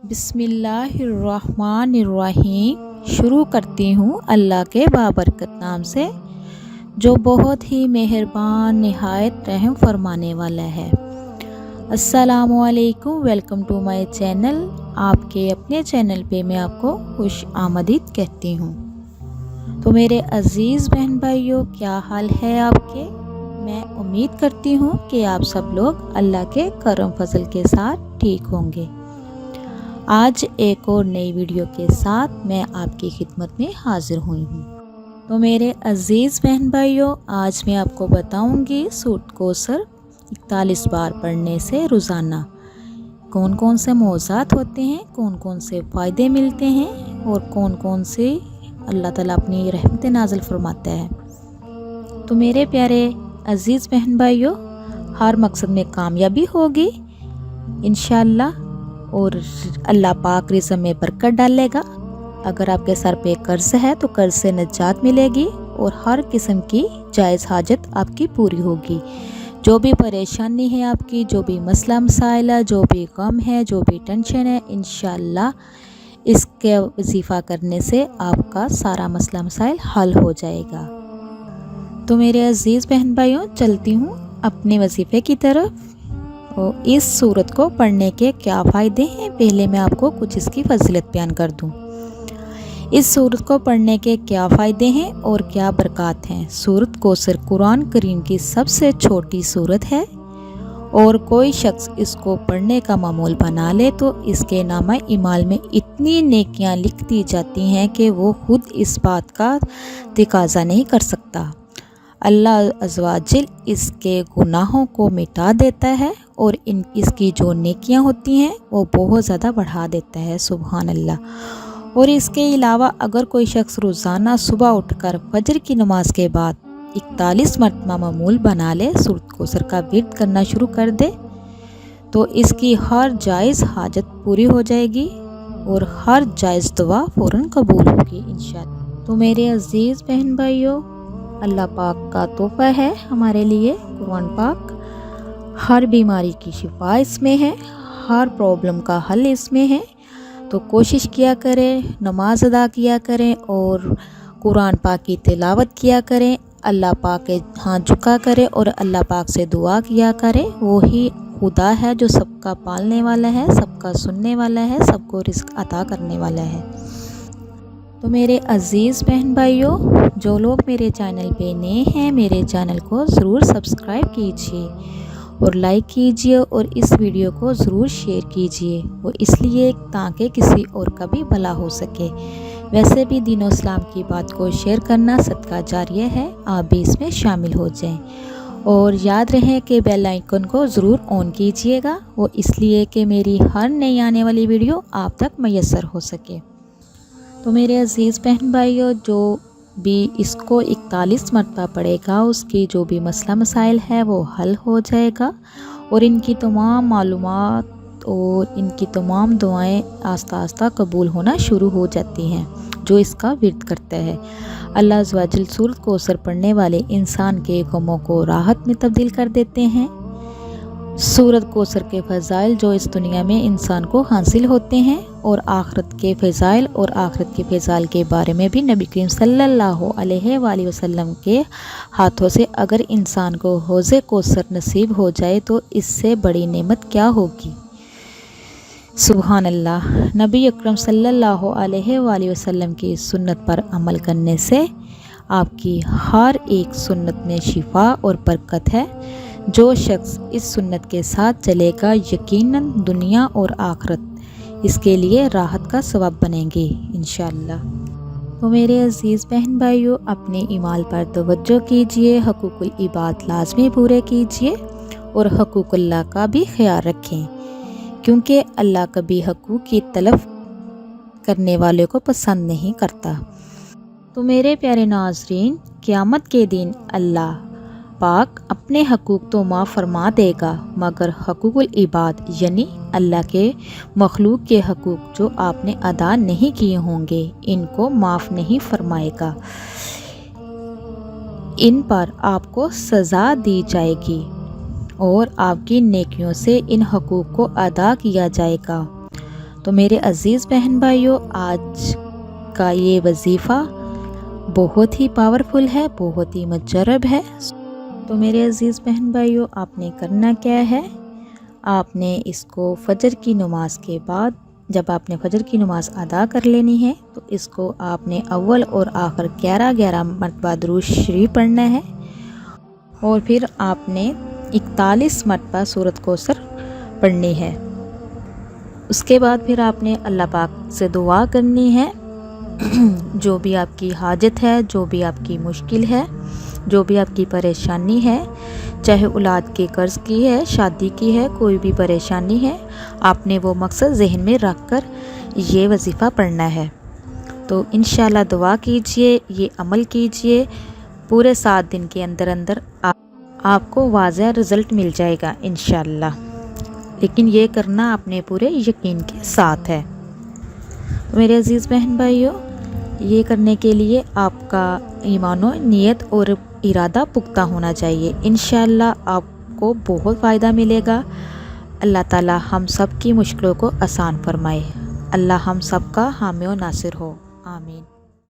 بسم اللہ الرحمن الرحیم۔ شروع کرتی ہوں اللہ کے بابرکت نام سے جو بہت ہی مہربان نہایت رحم فرمانے والا ہے۔ السلام علیکم، ویلکم ٹو مائی چینل۔ آپ کے اپنے چینل پہ میں آپ کو خوش آمدید کہتی ہوں۔ تو میرے عزیز بہن بھائیوں، کیا حال ہے آپ کے؟ میں امید کرتی ہوں کہ آپ سب لوگ اللہ کے کرم فضل کے ساتھ ٹھیک ہوں گے۔ آج ایک اور نئی ویڈیو کے ساتھ میں آپ کی خدمت میں حاضر ہوئی ہوں۔ تو میرے عزیز بہن بھائیوں، آج میں آپ کو بتاؤں گی سورۃ کوثر 41 بار پڑھنے سے روزانہ کون کون سے موضوعات ہوتے ہیں، کون کون سے فائدے ملتے ہیں اور کون کون سے اللہ تعالیٰ اپنی رحمت نازل فرماتا ہے۔ تو میرے پیارے عزیز بہن بھائیوں، ہر مقصد میں کامیابی ہوگی انشاءاللہ، اور اللہ پاک رزق میں برکت ڈالے گا۔ اگر آپ کے سر پہ قرض ہے تو قرض سے نجات ملے گی اور ہر قسم کی جائز حاجت آپ کی پوری ہوگی۔ جو بھی پریشانی ہے آپ کی، جو بھی مسئلہ مسائل ہے، جو بھی غم ہے، جو بھی ٹینشن ہے، انشاءاللہ اس کے وظیفہ کرنے سے آپ کا سارا مسئلہ مسائل حل ہو جائے گا۔ تو میرے عزیز بہن بھائیوں، چلتی ہوں اپنے وظیفے کی طرف۔ اس سورت کو پڑھنے کے کیا فائدے ہیں، پہلے میں آپ کو کچھ اس کی فضیلت بیان کر دوں۔ اس سورت کو پڑھنے کے کیا فائدے ہیں اور کیا برکات ہیں۔ سورۃ کوثر قرآن کریم کی سب سے چھوٹی سورت ہے، اور کوئی شخص اس کو پڑھنے کا معمول بنا لے تو اس کے نامہ اعمال میں اتنی نیکیاں لکھ دی جاتی ہیں کہ وہ خود اس بات کا تقاضا نہیں کر سکتا۔ اللہ عز و جل اس کے گناہوں کو مٹا دیتا ہے اور اس کی جو نیکیاں ہوتی ہیں وہ بہت زیادہ بڑھا دیتا ہے، سبحان اللہ۔ اور اس کے علاوہ اگر کوئی شخص روزانہ صبح اٹھ کر فجر کی نماز کے بعد 41 مرتبہ معمول بنا لے، سورۃ کوثر کا ورد کرنا شروع کر دے، تو اس کی ہر جائز حاجت پوری ہو جائے گی اور ہر جائز دعا فوراً قبول ہوگی انشاءاللہ۔ تو میرے عزیز بہن بھائیوں، اللہ پاک کا تحفہ ہے ہمارے لیے قرآن پاک۔ ہر بیماری کی شفا اس میں ہے، ہر پرابلم کا حل اس میں ہے۔ تو کوشش کیا کریں، نماز ادا کیا کریں اور قرآن پاک کی تلاوت کیا کریں، اللہ پاک کے ہاتھ جھکا کریں اور اللہ پاک سے دعا کیا کریں۔ وہی خدا ہے جو سب کا پالنے والا ہے، سب کا سننے والا ہے، سب کو رزق عطا کرنے والا ہے۔ تو میرے عزیز بہن بھائیوں، جو لوگ میرے چینل پہ نئے ہیں، میرے چینل کو ضرور سبسکرائب کیجئے اور لائک کیجئے اور اس ویڈیو کو ضرور شیئر کیجئے، وہ اس لیے تاکہ کسی اور کا بھی بھلا ہو سکے۔ ویسے بھی دین و اسلام کی بات کو شیئر کرنا صدقہ جاریہ ہے، آپ بھی اس میں شامل ہو جائیں۔ اور یاد رہیں کہ بیل آئیکن کو ضرور آن کیجئے گا، وہ اس لیے کہ میری ہر نئی آنے والی ویڈیو آپ تک میسر ہو سکے۔ تو میرے عزیز بہن بھائیوں، جو بھی اس کو 41 مرتبہ پڑھے گا، اس کی جو بھی مسئلہ مسائل ہے وہ حل ہو جائے گا اور ان کی تمام معلومات اور ان کی تمام دعائیں آہستہ آہستہ قبول ہونا شروع ہو جاتی ہیں جو اس کا ورد کرتا ہے۔ اللہ عز و جل سورۃ کوثر پڑھنے والے انسان کے غموں کو راحت میں تبدیل کر دیتے ہیں۔ سورۃ کوثر کے فضائل جو اس دنیا میں انسان کو حاصل ہوتے ہیں اور آخرت کے فضائل اور آخرت کے فضائل کے بارے میں بھی نبی کریم صلی اللہ علیہ وآلہ وسلم کے ہاتھوں سے اگر انسان کو حوض کوثر نصیب ہو جائے تو اس سے بڑی نعمت کیا ہوگی، سبحان اللہ۔ نبی اکرم صلی اللہ علیہ وآلہ وسلم کی سنت پر عمل کرنے سے آپ کی ہر ایک سنت میں شفا اور برکت ہے۔ جو شخص اس سنت کے ساتھ چلے گا، یقیناً دنیا اور آخرت اس کے لیے راحت کا سبب بنیں گے انشاءاللہ۔ تو میرے عزیز بہن بھائیوں، اپنے اعمال پر توجہ کیجئے، حقوق العباد لازمی پورے کیجئے اور حقوق اللہ کا بھی خیال رکھیں، کیونکہ اللہ کبھی حقوق کی تلف کرنے والے کو پسند نہیں کرتا۔ تو میرے پیارے ناظرین، قیامت کے دن اللہ پاک اپنے حقوق تو معاف فرما دے گا، مگر حقوق العباد یعنی اللہ کے مخلوق کے حقوق جو آپ نے ادا نہیں کیے ہوں گے، ان کو معاف نہیں فرمائے گا۔ ان پر آپ کو سزا دی جائے گی اور آپ کی نیکیوں سے ان حقوق کو ادا کیا جائے گا۔ تو میرے عزیز بہن بھائیوں، آج کا یہ وظیفہ بہت ہی پاورفل ہے، بہت ہی مجرب ہے۔ تو میرے عزیز بہن بھائیوں، آپ نے کرنا کیا ہے، آپ نے اس کو فجر کی نماز کے بعد، جب آپ نے فجر کی نماز ادا کر لینی ہے تو اس کو آپ نے اول اور آخر 11 مرتبہ درود شریف پڑھنا ہے، اور پھر آپ نے 41 مرتبہ سورۃ کوثر پڑھنی ہے۔ اس کے بعد پھر آپ نے اللہ پاک سے دعا کرنی ہے، جو بھی آپ کی حاجت ہے، جو بھی آپ کی مشکل ہے، جو بھی آپ کی پریشانی ہے، چاہے اولاد کے قرض کی ہے، شادی کی ہے، کوئی بھی پریشانی ہے، آپ نے وہ مقصد ذہن میں رکھ کر یہ وظیفہ پڑھنا ہے۔ تو انشاءاللہ دعا کیجئے، یہ عمل کیجئے، پورے 7 دن کے اندر اندر آپ کو واضح رزلٹ مل جائے گا انشاءاللہ، لیکن یہ کرنا اپنے پورے یقین کے ساتھ ہے۔ میرے عزیز بہن بھائیوں، یہ کرنے کے لیے آپ کا ایمان و نیت اور ارادہ پختہ ہونا چاہیے، انشاءاللہ آپ کو بہت فائدہ ملے گا۔ اللہ تعالی ہم سب کی مشکلوں کو آسان فرمائے، اللہ ہم سب کا حامی و ناصر ہو، آمین۔